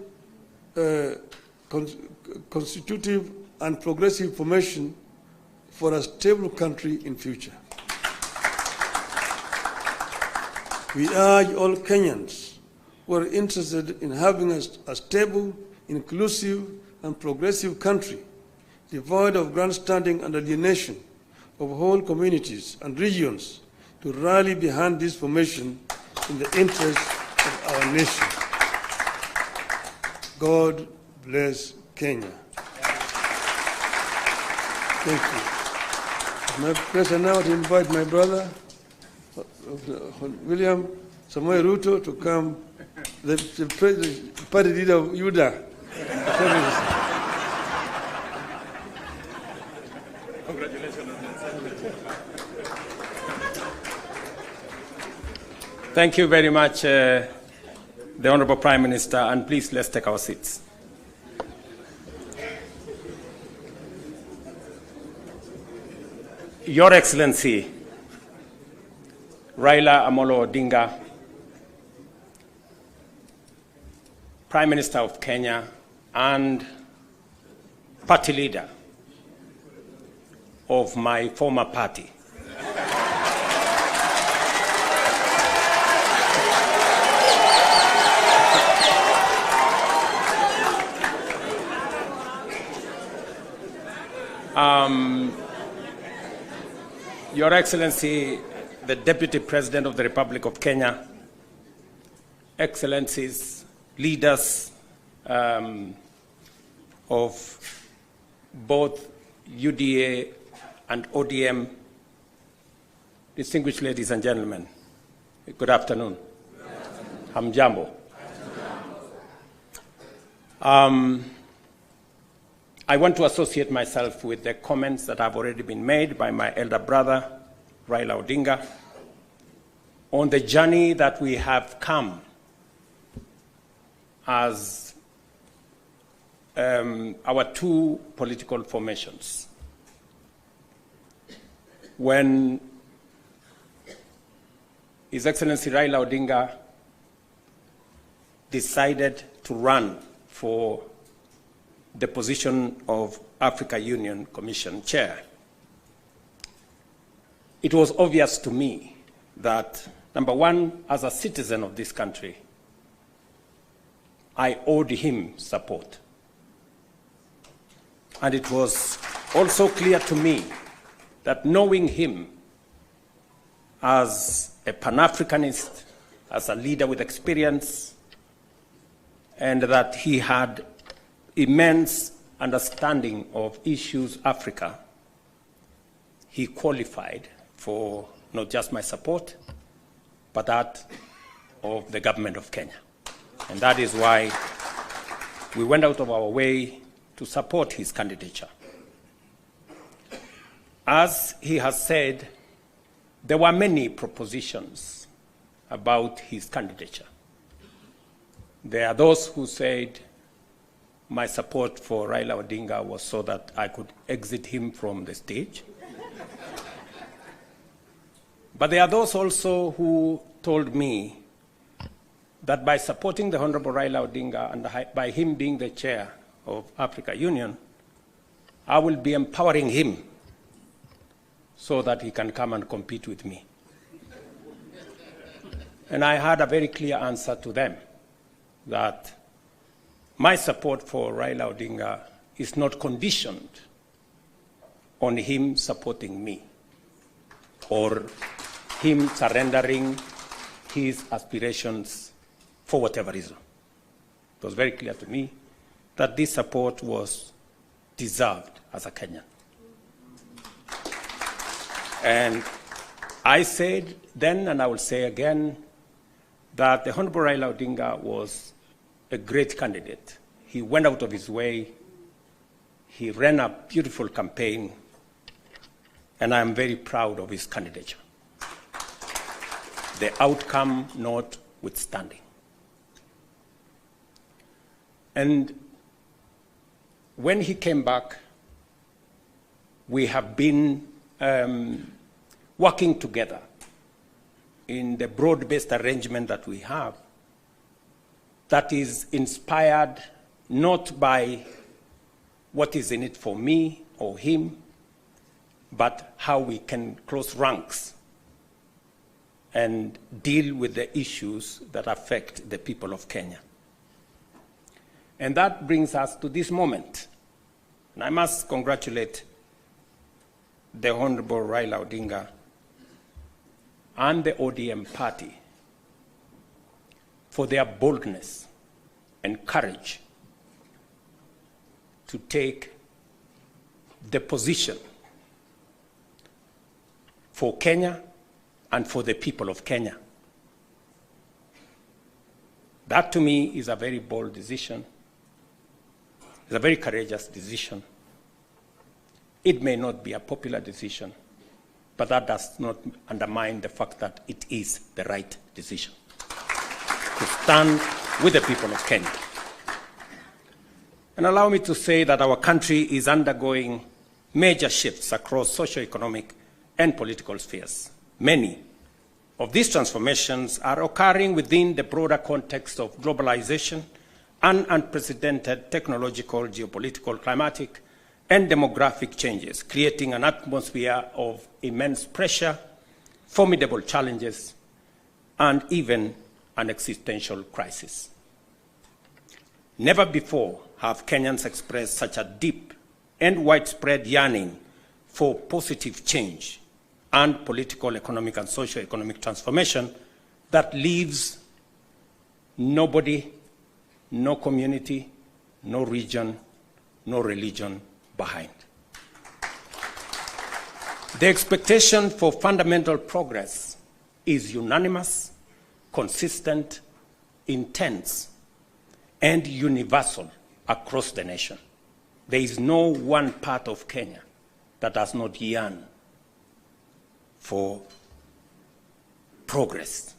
constitutive and progressive formation for a stable country in future. We urge all Kenyans who are interested in having a stable, inclusive, and progressive country, devoid of grandstanding and alienation of whole communities and regions, to rally behind this formation in the interest of our nation. God bless Kenya. Thank you. It's my pleasure now to invite my brother, William Samoei Ruto, to come, the party leader of UDA. Thank you very much, the Honorable Prime Minister, and please let's take our seats. Your Excellency, Raila Odinga, Prime Minister of Kenya and party leader of my former party. Your Excellency, the Deputy President of the Republic of Kenya, Excellencies, leaders of both UDA and ODM, distinguished ladies and gentlemen, good afternoon. Hamjambo. I want to associate myself with the comments that have already been made by my elder brother, Raila Odinga, on the journey that we have come as our two political formations. When His Excellency Raila Odinga decided to run for the position of Africa Union Commission Chair, it was obvious to me that Number one, as a citizen of this country, I owed him support. And it was also clear to me that knowing him as a Pan-Africanist, as a leader with experience, and that he had immense understanding of issues Africa, he qualified for not just my support, but that of the government of Kenya. And that is why we went out of our way to support his candidature. As he has said, there were many propositions about his candidature. There are those who said my support for Raila Odinga was so that I could exit him from the stage. But there are those also who told me that by supporting the Honorable Raila Odinga and by him being the chair of Africa Union, I will be empowering him so that he can come and compete with me. And I had a very clear answer to them, that my support for Raila Odinga is not conditioned on him supporting me or him surrendering his aspirations for whatever reason. It was very clear to me that this support was deserved as a Kenyan. And I said then, and I will say again, that the Honorable Raila Odinga was a great candidate. He went out of his way. He ran a beautiful campaign, and I am very proud of his candidature. The outcome notwithstanding. And when he came back, we have been working together in the broad-based arrangement that we have that is inspired not by what is in it for me or him, but how we can close ranks and deal with the issues that affect the people of Kenya. And that brings us to this moment. And I must congratulate the Honorable Raila Odinga and the ODM party for their boldness and courage to take the position for Kenya and for the people of Kenya. That to me is a very bold decision. It's a very courageous decision. It may not be a popular decision, but that does not undermine the fact that it is the right decision to stand with the people of Kenya. And allow me to say that our country is undergoing major shifts across socio-economic and political spheres. Many of these transformations are occurring within the broader context of globalization and unprecedented technological, geopolitical, climatic, and demographic changes, creating an atmosphere of immense pressure, formidable challenges, and even an existential crisis. Never before have Kenyans expressed such a deep and widespread yearning for positive change and political, economic, and socio-economic transformation that leaves nobody, no community, no region, no religion behind. The expectation for fundamental progress is unanimous, consistent, intense, and universal across the nation. There is no one part of Kenya that does not yearn for progress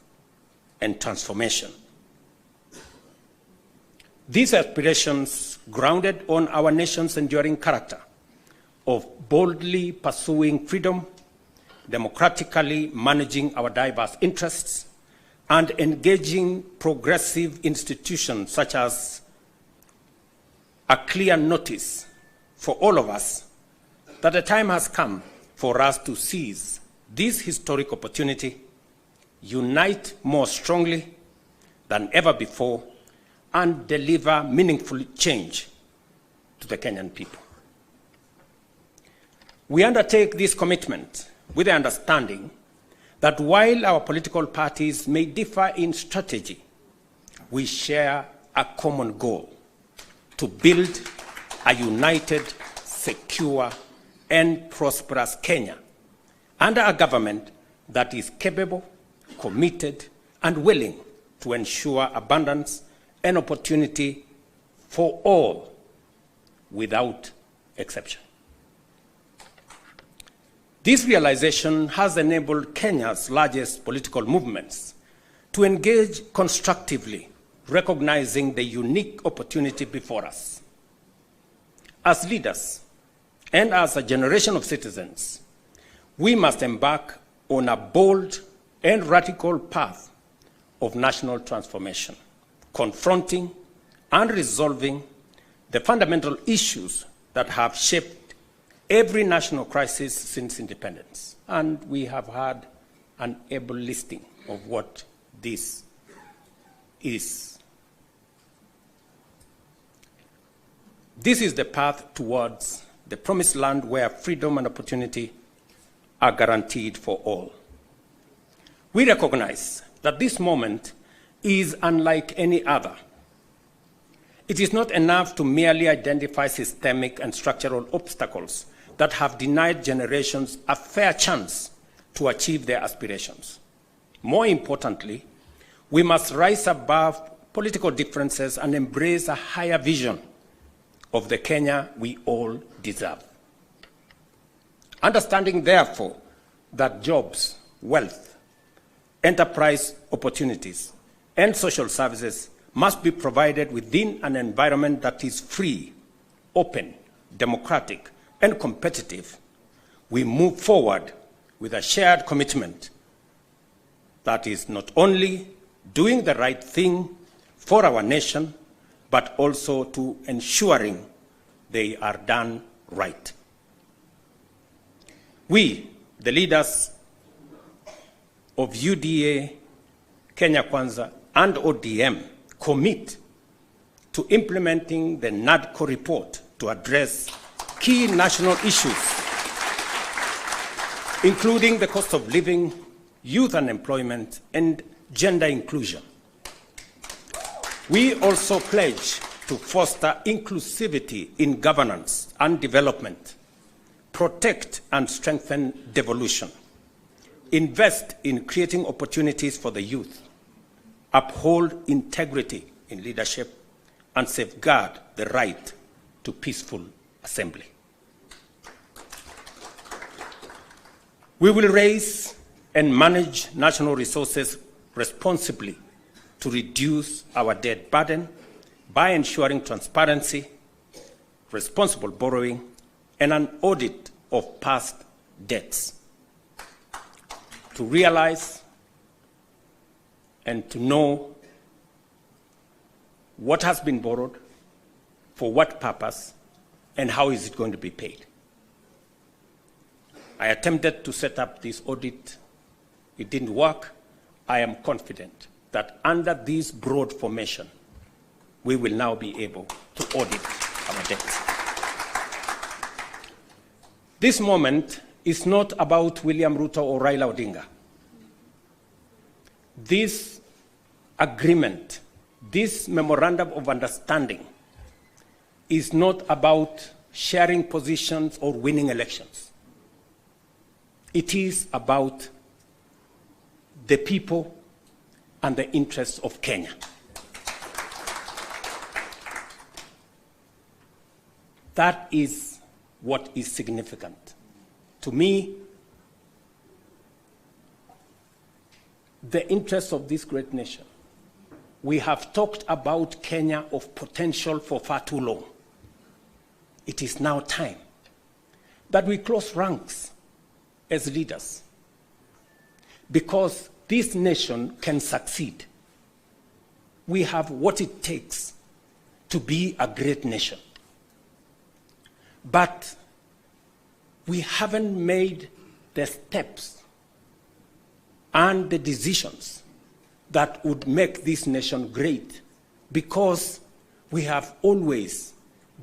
and transformation. These aspirations, grounded on our nation's enduring character of boldly pursuing freedom, democratically managing our diverse interests, and engaging progressive institutions such as a clear notice for all of us that the time has come for us to seize this historic opportunity unite more strongly than ever before, and deliver meaningful change to the Kenyan people. We undertake this commitment with the understanding that while our political parties may differ in strategy, we share a common goal: to build a united, secure, and prosperous Kenya under a government that is capable, committed, and willing to ensure abundance and opportunity for all without exception. This realization has enabled Kenya's largest political movements to engage constructively, recognizing the unique opportunity before us. As leaders and as a generation of citizens, we must embark on a bold and radical path of national transformation, confronting and resolving the fundamental issues that have shaped every national crisis since independence. And we have had an able listing of what this is. This is the path towards the promised land where freedom and opportunity are guaranteed for all. We recognize that this moment is unlike any other. It is not enough to merely identify systemic and structural obstacles that have denied generations a fair chance to achieve their aspirations. More importantly, we must rise above political differences and embrace a higher vision of the Kenya we all deserve. Understanding, therefore, that jobs, wealth, enterprise opportunities, and social services must be provided within an environment that is free, open, democratic, and competitive, we move forward with a shared commitment that is not only doing the right thing for our nation, but also to ensuring they are done right. We, the leaders of UDA, Kenya Kwanza, and ODM, commit to implementing the NADCO report to address key national issues, including the cost of living, youth unemployment, and gender inclusion. We also pledge to foster inclusivity in governance and development, protect and strengthen devolution, invest in creating opportunities for the youth, uphold integrity in leadership, and safeguard the right to peaceful assembly. We will raise and manage national resources responsibly to reduce our debt burden by ensuring transparency, responsible borrowing, and an audit of past debts. To realize and to know what has been borrowed, for what purpose, and how is it going to be paid. I attempted to set up this audit. It didn't work. I am confident that under this broad formation, we will now be able to audit our debts. This moment is not about William Ruto or Raila Odinga. This agreement, this memorandum of understanding, is not about sharing positions or winning elections. It is about the people and the interests of Kenya. That is what is significant. To me, the interests of this great nation. We have talked about Kenya of potential for far too long. It is now time that we close ranks as leaders, because this nation can succeed. We have what it takes to be a great nation. But we haven't made the steps and the decisions that would make this nation great, because we have always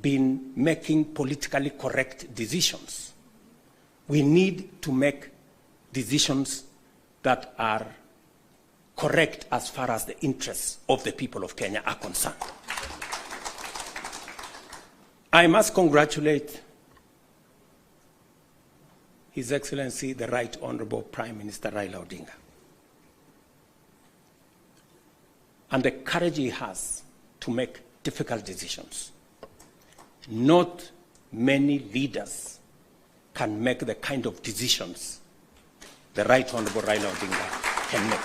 been making politically correct decisions. We need to make decisions that are correct as far as the interests of the people of Kenya are concerned. I must congratulate His Excellency, the Right Honorable Prime Minister Raila Odinga, and the courage he has to make difficult decisions. Not many leaders can make the kind of decisions the Right Honorable Raila Odinga can make.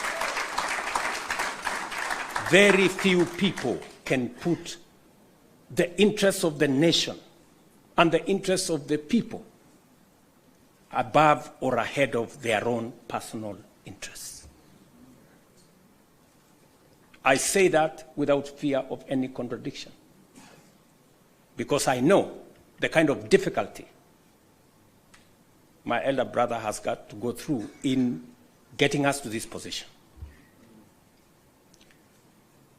Very few people can put the interests of the nation and the interests of the people above or ahead of their own personal interests. I say that without fear of any contradiction, because I know the kind of difficulty my elder brother has got to go through in getting us to this position.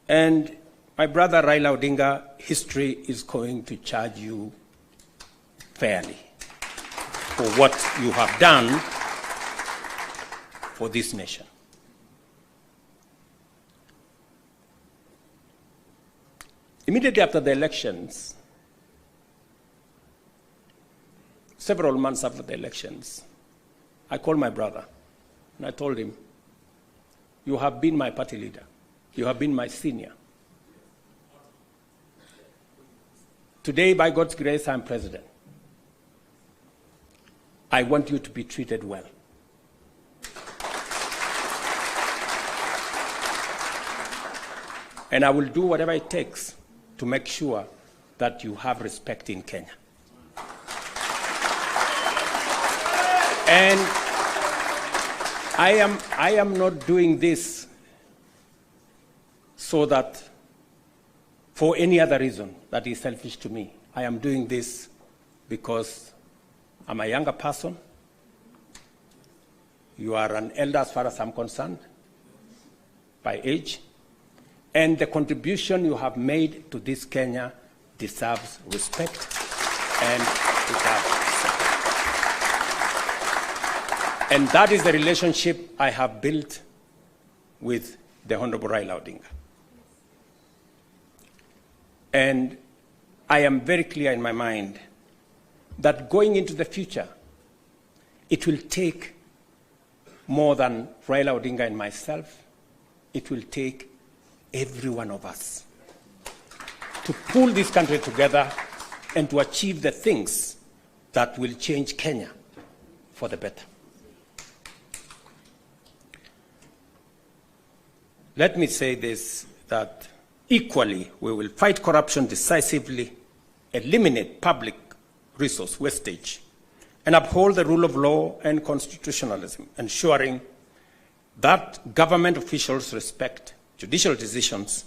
And my brother Raila Odinga, history is going to charge you fairly for what you have done for this nation. Immediately after the elections, several months after the elections, I called my brother and I told him, "You have been my party leader. You have been my senior. Today, by God's grace, I'm president. I want you to be treated well. And I will do whatever it takes to make sure that you have respect in Kenya." And I am not doing this so that for any other reason that is selfish to me. I am doing this because I'm a younger person. You are an elder as far as I'm concerned, by age. And the contribution you have made to this Kenya deserves respect and deserves support. And that is the relationship I have built with the Honorable Raila Odinga. And I am very clear in my mind that going into the future, it will take more than Raila Odinga and myself. It will take every one of us to pull this country together and to achieve the things that will change Kenya for the better. Let me say this, that equally we will fight corruption decisively, eliminate public resource wastage, and uphold the rule of law and constitutionalism, ensuring that government officials respect judicial decisions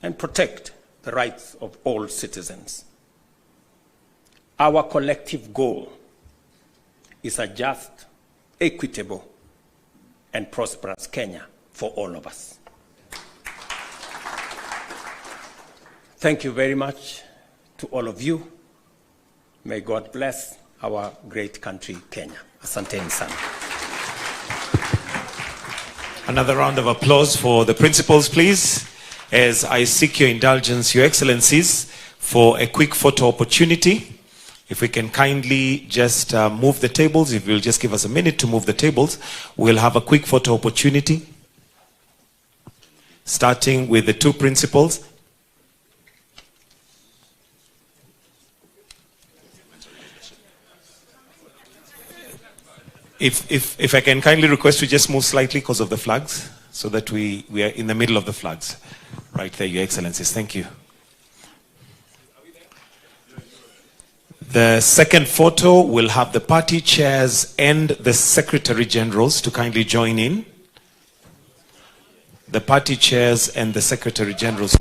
and protect the rights of all citizens. Our collective goal is a just, equitable, and prosperous Kenya for all of us. Thank you very much to all of you. May God bless our great country, Kenya. Asanteni sana. Another round of applause for the principals, please, as I seek your indulgence, Your Excellencies, for a quick photo opportunity. If we can kindly just move the tables, if you'll just give us a minute to move the tables, we'll have a quick photo opportunity, starting with the two principals. If I can kindly request to just move slightly because of the flags, so that we are in the middle of the flags. Right there, Your Excellencies. Thank you. The second photo will have the party chairs and the Secretary Generals to kindly join in. The party chairs and the Secretary Generals.